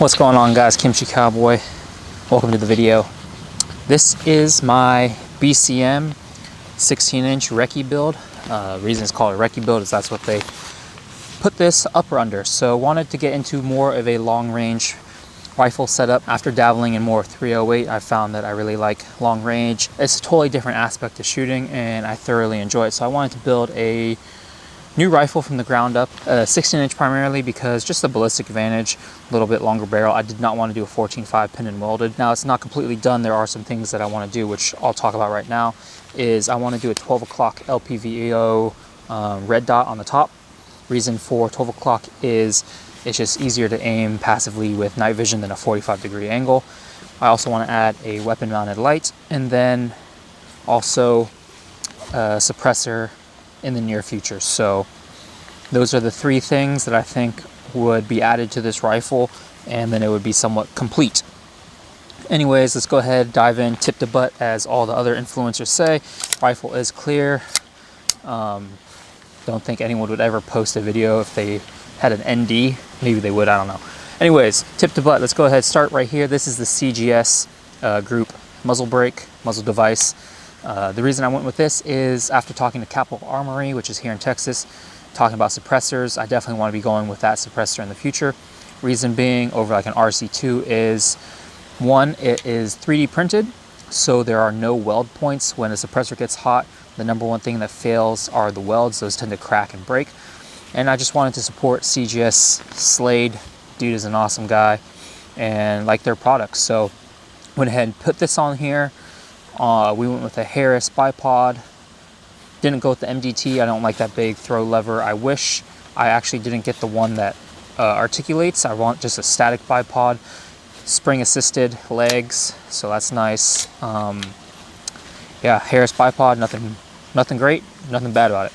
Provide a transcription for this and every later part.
What's going on, guys? Kimchi Cowboy. Welcome to the video. This is my Bcm 16-inch Recce Build. Reason it's called a Recce Build is that's what they put this upper under. So wanted to get into more of a long-range rifle setup. After dabbling in more 308, I found that I really like long range. It's a totally different aspect of shooting and I thoroughly enjoy it. So I wanted to build a new rifle from the ground up, 16-inch primarily because just the ballistic advantage, a little bit longer barrel. I did not want to do a 14.5 pin and welded. Now it's not completely done. There are some things that I want to do, which I'll talk about right now. Is I want to do a 12 o'clock LPVO red dot on the top. Reason for 12 o'clock is it's just easier to aim passively with night vision than a 45-degree angle. I also want to add a weapon mounted light and then also a suppressor in the near future. So those are the three things that I think would be added to this rifle, and then it would be somewhat complete. Anyways, let's go ahead, dive in, tip to butt, as all the other influencers say. Rifle is clear. Don't think anyone would ever post a video if they had an ND. Maybe they would, I don't know. Anyways, tip to butt, let's go ahead, start right here. This is the CGS group muzzle brake, muzzle device. The reason I went with this is after talking to Capital Armory, which is here in Texas, talking about suppressors, I definitely want to be going with that suppressor in the future. Reason being, over like an RC2 is, one, it is 3D printed, so there are no weld points. When a suppressor gets hot, the number one thing that fails are the welds. Those tend to crack and break. And I just wanted to support CGS Slade. Dude is an awesome guy and like their products. So went ahead and put this on here. We went with a Harris bipod. Didn't go with the MDT. I don't like that big throw lever. I wish I actually didn't get the one that articulates. I want just a static bipod, spring assisted legs, so that's nice. Yeah, Harris bipod, nothing great, nothing bad about it.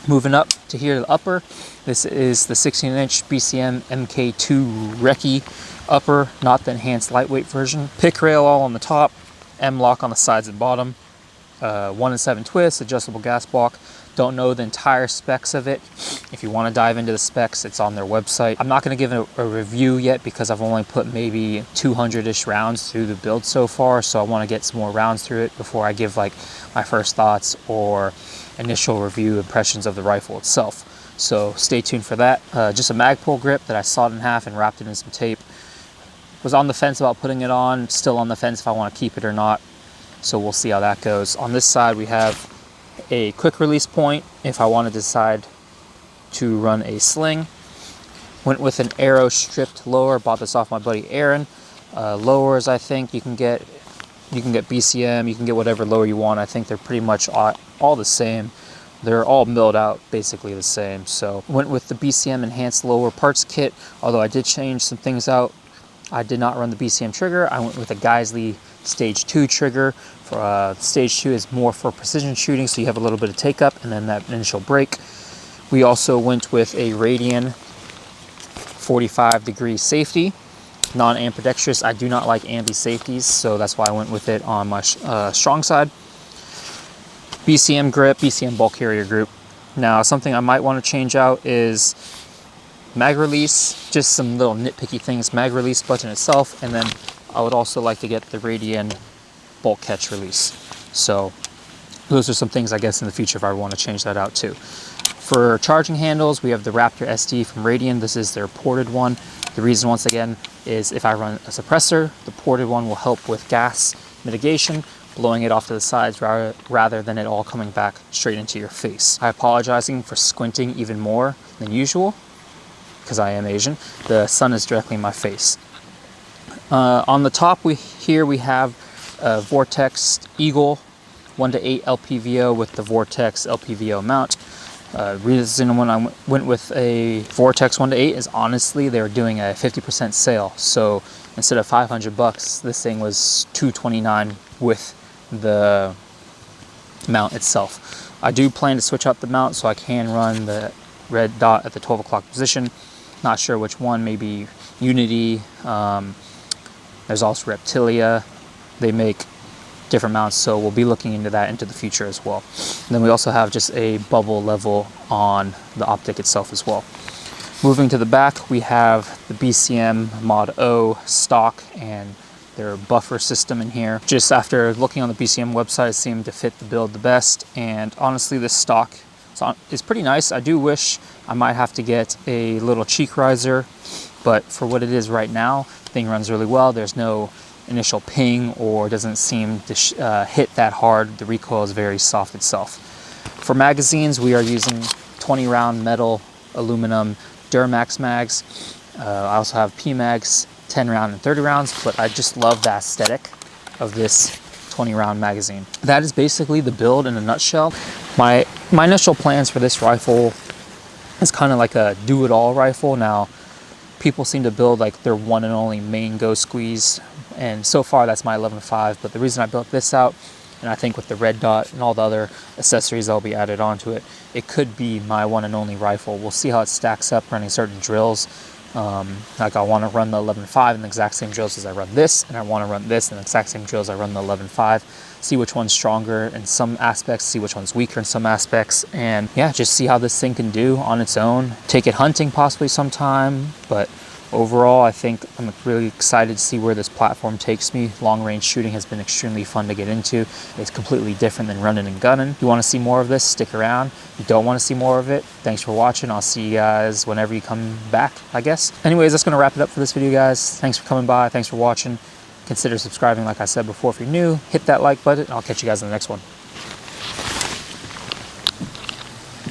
Moving up to here to the upper, this is the 16-inch Bcm Mk2 Recce upper, not the enhanced lightweight version. Pick rail all on the top, M-lock on the sides and bottom, 1-in-7 twist, adjustable gas block. Don't know the entire specs of it. If you want to dive into the specs, it's on their website. I'm not going to give it a review yet because I've only put maybe 200-ish rounds through the build so far, so I want to get some more rounds through it before I give like my first thoughts or initial review impressions of the rifle itself. So stay tuned for that. Just a Magpul grip that I sawed in half and wrapped it in some tape. Was on the fence about putting it on, still on the fence if I want to keep it or not. So we'll see how that goes. On this side we have a quick release point if I want to decide to run a sling. Went with an arrow stripped lower, bought this off my buddy Aaron. Lowers, I think you can get Bcm, you can get whatever lower you want. I think they're pretty much all the same. They're all milled out basically the same. So went with the Bcm enhanced lower parts kit, although I did change some things out. I did not run the Bcm trigger. I went with a Geisley Stage 2 trigger. Stage 2 is more for precision shooting, so you have a little bit of take up and then that initial break. We also went with a Radian 45-degree safety, non-ambidextrous. I do not like ambi safeties, so that's why I went with it on my strong side. Bcm grip, Bcm bulk carrier group. Now, something I might want to change out is mag release, just some little nitpicky things. Mag release button itself, and then I would also like to get the Radian bolt catch release. So those are some things I guess in the future if I want to change that out too. For charging handles, we have the Raptor SD from Radian. This is their ported one. The reason, once again, is if I run a suppressor, the ported one will help with gas mitigation, blowing it off to the sides rather than it all coming back straight into your face. I'm apologizing for squinting even more than usual because I am Asian. The sun is directly in my face. On the top we have a Vortex Eagle 1:8 LPVO with the Vortex LPVO mount. Reason when I went with a Vortex 1:8 is honestly they were doing a 50% sale. So instead of $500, this thing was $229 with the mount itself. I do plan to switch out the mount so I can run the red dot at the 12 o'clock position. Not sure which one, maybe Unity. There's also Reptilia. They make different mounts, so we'll be looking into that into the future as well. And then we also have just a bubble level on the optic itself as well. Moving to the back, we have the BCM Mod O stock and their buffer system in here. Just after looking on the BCM website, it seemed to fit the build the best, and honestly this stock is pretty nice. I do wish I might have to get a little cheek riser, but for what it is right now, the thing runs really well. There's no initial ping or doesn't seem to hit that hard. The recoil is very soft itself. For magazines, we are using 20 round metal aluminum Duramax mags. I also have PMags 10 round and 30 rounds, but I just love the aesthetic of this 20 round magazine. That is basically the build in a nutshell. My initial plans for this rifle is kind of like a do-it-all rifle. Now, people seem to build like their one and only main go squeeze, and so far that's my 11.5, but the reason I built this out, and I think with the red dot and all the other accessories that'll be added onto it, it could be my one and only rifle. We'll see how it stacks up running certain drills. Like I want to run the 11.5 in the exact same drills as I run this, and I want to run this in the exact same drills I run the 11.5. See which one's stronger in some aspects, see which one's weaker in some aspects, and yeah, just see how this thing can do on its own. Take it hunting possibly sometime, but overall, I think I'm really excited to see where this platform takes me. Long range shooting has been extremely fun to get into. It's completely different than running and gunning. If you want to see more of this, stick around. If you don't want to see more of it, thanks for watching. I'll see you guys whenever you come back, I guess. Anyways, that's going to wrap it up for this video, guys. Thanks for coming by. Thanks for watching. Consider subscribing, like I said before, if you're new. Hit that like button. I'll catch you guys in the next one.